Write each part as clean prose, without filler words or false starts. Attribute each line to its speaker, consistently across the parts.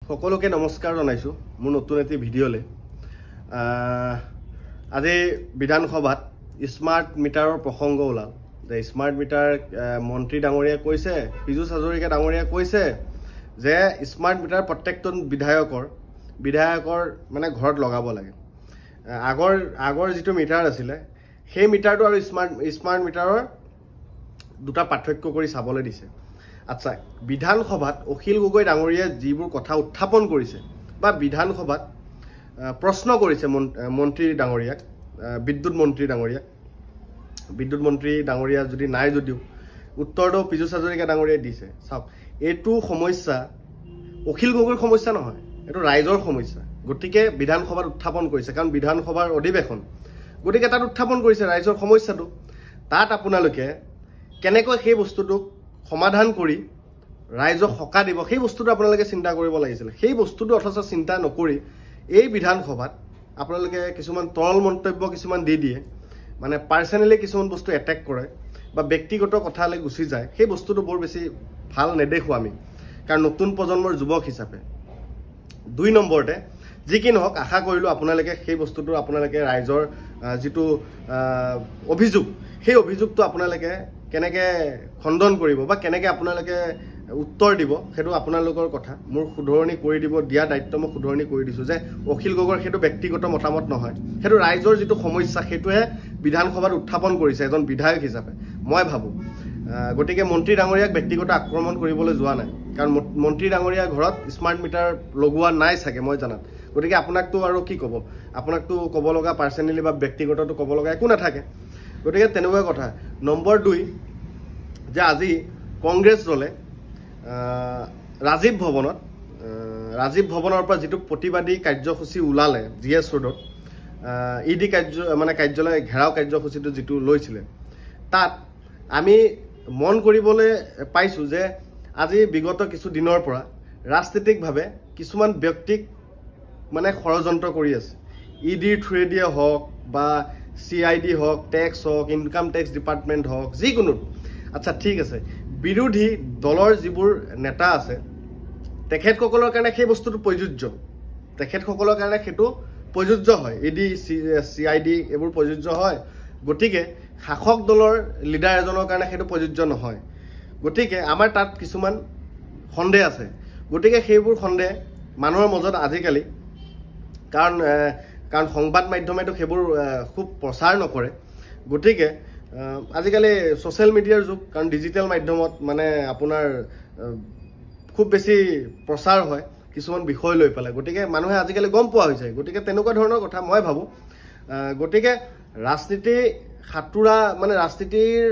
Speaker 1: সকলোকে নমস্কাৰ জনাইছো মোৰ নতুন এটি ভিডিঅ'লে আজি বিধানসভাত স্মাৰ্ট মিটাৰৰ প্ৰসংগ ওলাল যে স্মাৰ্ট মিটাৰ মন্ত্ৰী ডাঙৰীয়া কৈছে পীযুষ হাজৰিকা ডাঙৰীয়া কৈছে যে স্মাৰ্ট মিটাৰ প্ৰত্যেকজন বিধায়কৰ মানে ঘৰত লগাব লাগে আগৰ যেটো মিটাৰ আছিল সেই মিটাৰটো আৰু স্মাৰ্ট মিটাৰৰ দুটা পাৰ্থক্য কৰি চাবলৈ দিছে আচ্ছা বিধানসভাত অখিল গগৈ ডাঙৰীয়া যিবোৰ কথা উত্থাপন কৰিছে বা বিধানসভাত প্ৰশ্ন কৰিছে মন্ত্ৰী ডাঙৰীয়াক বিদ্যুৎ মন্ত্ৰী ডাঙৰীয়া যদি নাই যদিও উত্তৰটো পীযুষ হাজৰিকা ডাঙৰীয়াই দিছে চাওক এইটো সমস্যা অখিল গগৈৰ সমস্যা নহয় এটো ৰাইজৰ সমস্যা গতিকে বিধানসভাত উত্থাপন কৰিছে কাৰণ বিধানসভাৰ অধিৱেশন গতিকে তাত উত্থাপন কৰিছে ৰাইজৰ সমস্যাটো তাত আপোনালোকে কেনেকৈ সেই বস্তুটোক সমাধান কৰি ৰাইজক হকা দিব সেই বস্তুটো আপোনালোকে চিন্তা কৰিব লাগিছিল সেই বস্তুটো অথচ চিন্তা নকৰি এই বিধানসভাত আপোনালোকে কিছুমান তৰল মন্তব্য কিছুমান দি দিয়ে মানে পাৰ্সোনালি কিছুমান বস্তু এটেক কৰে বা ব্যক্তিগত কথালৈ গুচি যায় সেই বস্তুটো বৰ বেছি ভাল নেদেখো আমি কাৰণ নতুন প্ৰজন্মৰ যুৱক হিচাপে দুই নম্বৰতে যি কি নহওক আশা কৰিলো আপোনালোকে সেই বস্তুটো আপোনালোকে ৰাইজৰ যেটো অভিযোগ সেই অভিযোগটো আপোনালোকে কেনেকে খণ্ডন কৰিব বা কেনেকে আপোনালোকে উত্তৰ দিব সেইটো আপোনালোকৰ কথা মোৰ শুধৰণি কৰি দিব দিয়া দায়িত্ব মই শুধৰণি কৰি দিছো যে অখিল গগৈৰ সেইটো ব্যক্তিগত মতামত নহয় সেইটো ৰাইজৰ যেটো সমস্যা সেইটোহে বিধানসভাত উত্থাপন কৰিছে এজন বিধায়ক হিচাপে মই ভাবো গতিকে মন্ত্ৰী ডাঙৰীয়াক ব্যক্তিগত আক্ৰমণ কৰিবলৈ যোৱা নাই কাৰণ মন্ত্ৰী ডাঙৰীয়াৰ ঘৰত স্মাৰ্ট মিটাৰ লগোৱা নাই চাগে মই জানাত গতিকে আপোনাকটো আৰু কি ক'ব আপোনাকটো ক'ব লগা পাৰ্সোনালি বা ব্যক্তিগতটো ক'ব লগা একো নাথাকে গতিকে তেনেকুৱা কথা নম্বৰ 2 যে আজি কংগ্ৰেছ দলে ৰাজীৱ ভৱনৰ পৰা যেটো প্ৰতিবাদী কাৰ্যসূচী ওলালে জিএছ ৰোডত ইডি কাৰ্যালয় ঘেৰাও কাৰ্যসূচীটো যেটো লৈছিল তাত আমি মন কৰিবলৈ পাইছো যে আজি বিগত কিছু দিনৰ পৰা ৰাজনীতিকভাৱে কিছুমান ব্যক্তিক মানে ষড়যন্ত্ৰ কৰি আছে ইডিৰ থ্ৰুৱেদিয়ে হওক বা CID হওক ট্যাক্স হওক ইনকাম ট্যাক্স ডিপাৰ্টমেন্ট হওক যিকোনো আচ্ছা ঠিক আছে বিৰোধী দলৰ যিবোৰ নেতা আছে তেখেতসকলৰ কাৰণে সেই বস্তুটো প্ৰযোজ্য হয় ইডি CID এবোৰ প্ৰযোজ্য হয় গতিকে শাসক দলৰ লিডাৰ এজনৰ কাৰণে সেইটো প্ৰযোজ্য নহয় গতিকে আমাৰ তাত কিছুমান সন্দেহ আছে গতিকে সেইবোৰ সন্দেহ মানুহৰ মাজত আজিকালি কাৰণ সংবাদ মাধ্যমেটো সেইবোৰ খুব প্ৰচাৰ নকৰে গতিকে আজিকালি সোশ্যাল মিডিয়াৰ যুগ কাৰণ ডিজিটেল মাধ্যমত মানে আপোনাৰ খুব বেছি প্ৰচাৰ হয় কিছুমান বিষয় লৈ পেলাই গতিকে মানুহে আজিকালি গম পোৱা হৈছে গতিকে তেনেকুৱা ধৰণৰ কথা মই ভাবো গতিকে ৰাজনীতি হাতুৰা মানে ৰাজনীতিৰ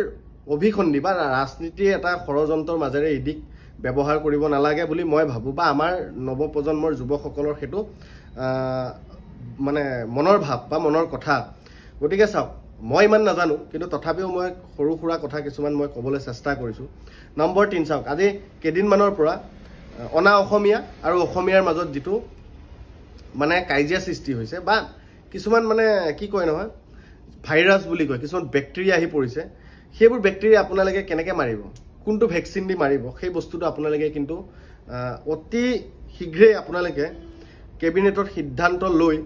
Speaker 1: অভিখণ্ডি বা ৰাজনীতিৰ এটা ষড়যন্ত্ৰৰ মাজেৰে ইডিক ব্যৱহাৰ কৰিব নালাগে বুলি মই ভাবো বা আমাৰ নৱপ্ৰজন্মৰ যুৱকসকলৰ হেতু মানে মনৰ ভাৱ বা মনৰ কথা গতিকে চাওক মই ইমান নাজানো কিন্তু তথাপিও মই সৰু সুৰা কথা কিছুমান মই ক'বলৈ চেষ্টা কৰিছো নম্বৰ 3 চাওক আজি কেদিনমানৰ পৰা অনা অসমীয়া আৰু অসমীয়াৰ মাজত যেটো মানে কাজিয়া সৃষ্টি হৈছে বা কিছুমান মানে কি কয় নহয় ভাইৰাছ বুলি কয় কিছুমান বেক্টেৰিয়া আহি পৰিছে সেইবোৰ বেক্টেৰিয়া আপোনালোকে কেনেকৈ মাৰিব কোনটো ভ্যাকচিন দি মাৰিব সেই বস্তুটো আপোনালোকে কিন্তু অতি শীঘ্ৰে আপোনালোকে কেবিনেটৰ সিদ্ধান্ত লৈ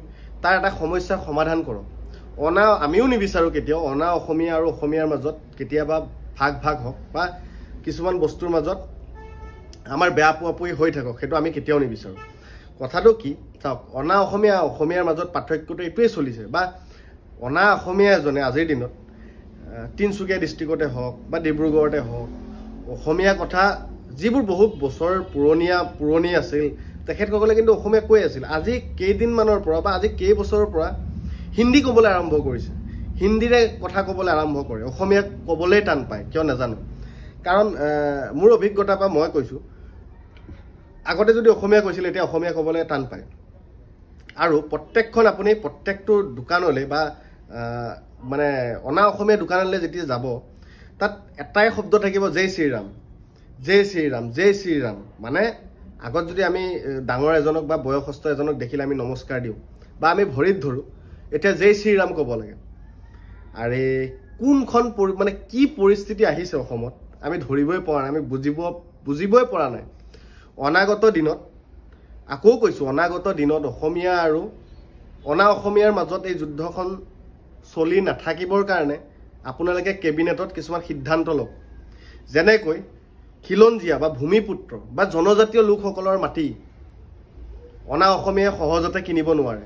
Speaker 1: তাৰ এটা সমস্যাৰ সমাধান কৰক আমিও নিবিচাৰো কেতিয়াও অনা অসমীয়া আৰু অসমীয়াৰ মাজত কেতিয়াবা ভাগ হওক বা কিছুমান বস্তুৰ মাজত আমাৰ বেয়া পোৱাপুই হৈ থাকক সেইটো আমি কেতিয়াও নিবিচাৰো কথাটো কি চাওক অনা অসমীয়াৰ মাজত পাৰ্থক্যটো এইটোৱে চলিছে বা অনা অসমীয়া এজনে আজিৰ দিনত তিনচুকীয়া ডিস্ট্ৰিক্টতে হওক বা ডিব্ৰুগড়তে হওক অসমীয়া কথা যিবোৰ বহুত বছৰ পুৰণি আছিল তেখেতসকলে কিন্তু অসমীয়া কৈ আছিল আজি কেইদিনমানৰ পৰা বা আজি কেইবছৰৰ পৰা হিন্দী ক'বলৈ আৰম্ভ কৰিছে হিন্দীৰে কথা ক'বলৈ আৰম্ভ কৰে অসমীয়া ক'বলৈ টান পায় কিয় নাজানো কাৰণ মোৰ অভিজ্ঞতা বা মই কৈছো আগতে যদি অসমীয়া কৈছিল এতিয়া অসমীয়া ক'বলৈ টান পায় আৰু প্ৰত্যেকটো দোকানলৈ বা মানে অনা অসমীয়া দোকানলৈ যেতিয়া যাব তাত এটাই শব্দ থাকিব জয় শ্ৰীৰাম মানে আগত যদি আমি ডাঙৰ এজনক বা বয়সস্থ এজনক দেখিলে আমি নমস্কাৰ দিওঁ বা আমি ভৰিত ধৰো এতিয়া জয় শ্ৰীৰাম ক'ব লাগে আৰে কোনখন মানে কি পৰিস্থিতি আহিছে অসমত আমি ধৰিবই পৰা নাই আমি বুজিবই পৰা নাই অনাগত দিনত আকৌ কৈছোঁ, অনাগত দিনত অসমীয়া আৰু অনা অসমীয়াৰ মাজত এই যুদ্ধখন চলি নাথাকিবৰ কাৰণে আপোনালোকে কেবিনেটত কিছুমান সিদ্ধান্ত লওক। যেনেকৈ খিলঞ্জীয়া বা ভূমিপুত্ৰ বা জনজাতীয় লোকসকলৰ মাটি অনা অসমীয়াই সহজতে কিনিব নোৱাৰে।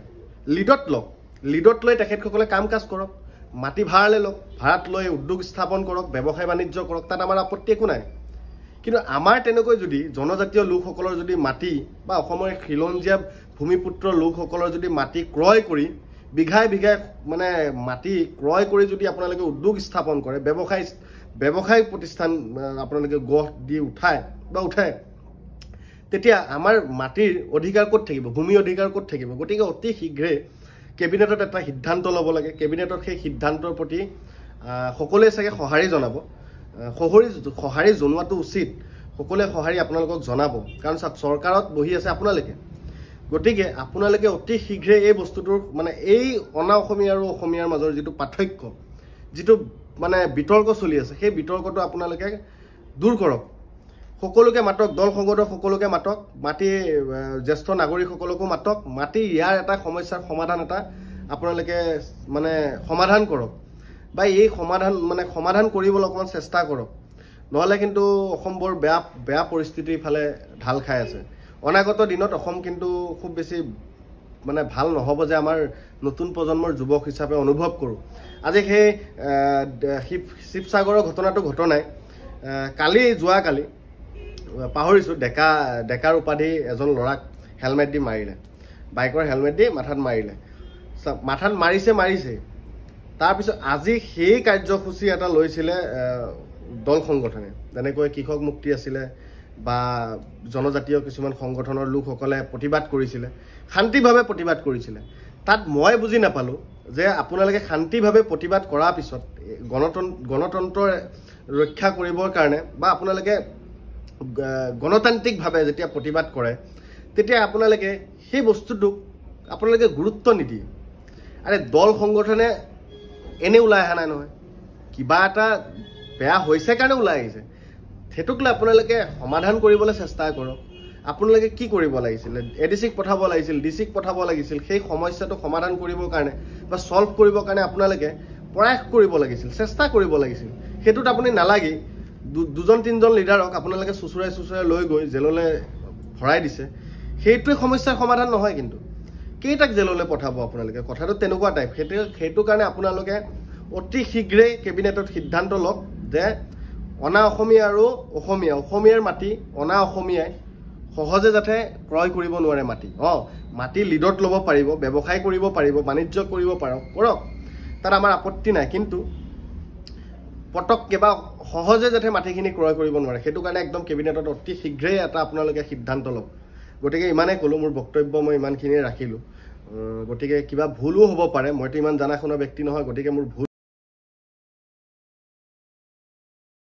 Speaker 1: লিডত লওক, লিডত লৈ তেখেতসকলে কাম কাজ কৰক, মাটি ভাড়ালৈ লওক, ভাড়াত লৈ উদ্যোগ স্থাপন কৰক, ব্যৱসায় বাণিজ্য কৰক, তাত আমাৰ আপত্তি একো নাই। কিন্তু আমাৰ তেনেকৈ যদি জনজাতীয় লোকসকলৰ যদি মাটি বা অসমৰ খিলঞ্জীয়া ভূমিপুত্ৰ লোকসকলৰ যদি মাটি ক্ৰয় কৰি বিঘাই বিঘাই মানে মাটি ক্ৰয় কৰি যদি আপোনালোকে উদ্যোগ স্থাপন কৰে, ব্যৱসায় প্ৰতিষ্ঠান আপোনালোকে গঢ় দি উঠায়, তেতিয়া আমাৰ মাটিৰ অধিকাৰ ক'ত থাকিব, ভূমি অধিকাৰ ক'ত থাকিব? গতিকে অতি শীঘ্ৰে কেবিনেটত এটা সিদ্ধান্ত ল'ব লাগে। কেবিনেটত সেই সিদ্ধান্তৰ প্ৰতি সকলোৱে চাগে সঁহাৰি জনাব। সঁহাৰি জনোৱাটো উচিত, সকলোৱে সঁহাৰি আপোনালোকক জনাব, কাৰণ চৰকাৰত বহি আছে আপোনালোকে। গতিকে আপোনালোকে অতি শীঘ্ৰে এই বস্তুটোৰ মানে এই অনা অসমীয়া আৰু অসমীয়াৰ মাজৰ যিটো পাৰ্থক্য, যিটো মানে বিতৰ্ক চলি আছে, সেই বিতৰ্কটো আপোনালোকে দূৰ কৰক। সকলোকে মাতক, দল সংগঠক সকলোকে মাতক, মাটি জ্যেষ্ঠ নাগৰিকসকলকো মাতক, মাটি ইয়াৰ এটা সমস্যাৰ সমাধান এটা আপোনালোকে মানে সমাধান কৰক, বা এই সমাধান কৰিবলৈ অকণমান চেষ্টা কৰক। নহ'লে কিন্তু অসম বৰ বেয়া পৰিস্থিতিৰ ফালে ঢাল খাই আছে। অনাগত দিনত অসম কিন্তু খুব বেছি মানে ভাল নহ'ব যে আমাৰ নতুন প্ৰজন্মৰ যুৱক হিচাপে অনুভৱ কৰোঁ। আজি সেই শিৱসাগৰৰ ঘটনাটো ঘটনাই, যোৱাকালি পাহৰিছোঁ, ডেকাৰ উপাধি এজন ল'ৰাক হেলমেট দি মাৰিলে, বাইকৰ হেলমেট দি মাথাত মাৰিছে। তাৰপিছত আজি সেই কাৰ্যসূচী এটা লৈছিলে দল সংগঠনে, যেনেকৈ কৃষক মুক্তি আছিলে বা জনজাতীয় কিছুমান সংগঠনৰ লোকসকলে প্ৰতিবাদ কৰিছিলে, শান্তিভাৱে প্ৰতিবাদ কৰিছিলে। তাত মই বুজি নাপালোঁ যে আপোনালোকে শান্তিভাৱে প্ৰতিবাদ কৰাৰ পিছত গণতন্ত্ৰ ৰক্ষা কৰিবৰ কাৰণে বা আপোনালোকে গণতান্ত্ৰিকভাৱে যেতিয়া প্ৰতিবাদ কৰে, তেতিয়া আপোনালোকে সেই বস্তুটোক আপোনালোকে গুৰুত্ব নিদিয়ে। আৰে দল সংগঠনে এনে ওলাই অহা নাই নহয়, কিবা এটা বেয়া হৈছে কাৰণে ওলাই আহিছে। সেইটোক লৈ আপোনালোকে সমাধান কৰিবলৈ চেষ্টা কৰক। আপোনালোকে কি কৰিব লাগিছিলে? এডিচিক পঠাব লাগিছিল, ডিচিক পঠাব লাগিছিল, সেই সমস্যাটো সমাধান কৰিবৰ কাৰণে বা ছল্ভ কৰিবৰ কাৰণে আপোনালোকে প্ৰয়াস কৰিব লাগিছিল, চেষ্টা কৰিব লাগিছিল। সেইটোত আপুনি নালাগি দুজন তিনিজন লিডাৰক আপোনালোকে চুচুৰাই লৈ গৈ জেললৈ ভৰাই দিছে। সেইটোৱে সমস্যাৰ সমাধান নহয়। কিন্তু কেইটাক জেললৈ পঠাব আপোনালোকে? কথাটো তেনেকুৱা টাইপ। সেইটো কাৰণে আপোনালোকে অতি শীঘ্ৰে কেবিনেটত সিদ্ধান্ত লওক যে অনা অসমীয়া আৰু অসমীয়াৰ মাটি অনা অসমীয়াই সহজে যাতে ক্ৰয় কৰিব নোৱাৰে। মাটি লিডত ল'ব পাৰিব, ব্যৱসায় কৰিব পাৰিব, বাণিজ্য কৰিব কৰক, তাত আমাৰ আপত্তি নাই। কিন্তু পটককৈ বা সহজে যাতে মাটিখিনি ক্ৰয় কৰিব নোৱাৰে, সেইটো কাৰণে একদম কেবিনেটত অতি শীঘ্ৰেই এটা আপোনালোকে সিদ্ধান্ত লওক। গতিকে ইমানেই ক'লোঁ, মোৰ বক্তব্য মই ইমানখিনিয়ে ৰাখিলোঁ। গতিকে কিবা ভুলো হ'ব পাৰে, মইতো ইমান জানা শুনা ব্যক্তি নহয়, গতিকে মোৰ ভুল